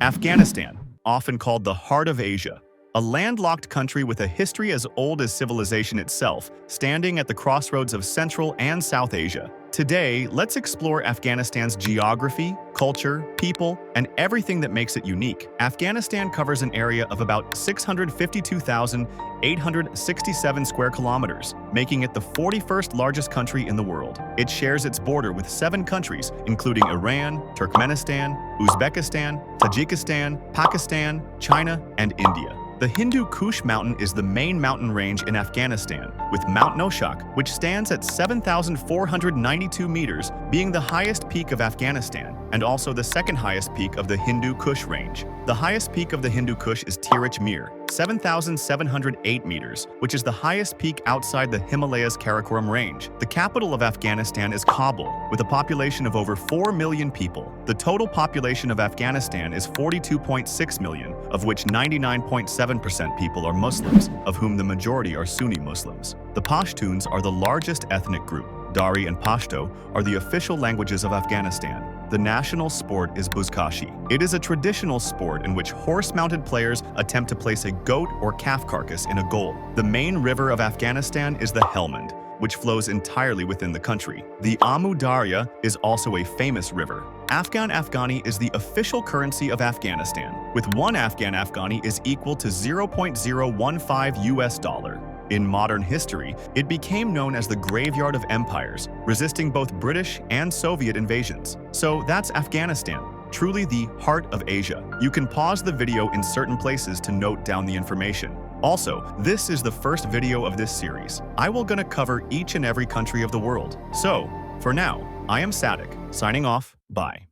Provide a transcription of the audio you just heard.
Afghanistan, often called the Heart of Asia, a landlocked country with a history as old as civilization itself, standing at the crossroads of Central and South Asia. Today, let's explore Afghanistan's geography, culture, people, and everything that makes it unique. Afghanistan covers an area of about 652,867 square kilometers, making it the 41st largest country in the world. It shares its border with 7 countries, including Iran, Turkmenistan, Uzbekistan, Tajikistan, Pakistan, China, and India. The Hindu Kush mountain is the main mountain range in Afghanistan, with Mount Noshaq, which stands at 7,492 meters, being the highest peak of Afghanistan, and also the second highest peak of the Hindu Kush range. The highest peak of the Hindu Kush is Tirich Mir, 7,708 meters, which is the highest peak outside the Himalayas Karakoram range. The capital of Afghanistan is Kabul, with a population of over 4 million people. The total population of Afghanistan is 42.6 million, of which 99.7% people are Muslims, of whom the majority are Sunni Muslims. The Pashtuns are the largest ethnic group. Dari and Pashto are the official languages of Afghanistan. The national sport is Buzkashi. It is a traditional sport in which horse-mounted players attempt to place a goat or calf carcass in a goal. The main river of Afghanistan is the Helmand, which flows entirely within the country. The Amu Darya is also a famous river. Afghan Afghani is the official currency of Afghanistan, with 1 Afghan Afghani is equal to $0.015 US. In modern history, it became known as the Graveyard of Empires, resisting both British and Soviet invasions. So that's Afghanistan, truly the heart of Asia. You can pause the video in certain places to note down the information. Also, this is the first video of this series. I will gonna cover each and every country of the world. So, for now, I am Sadik, signing off, bye.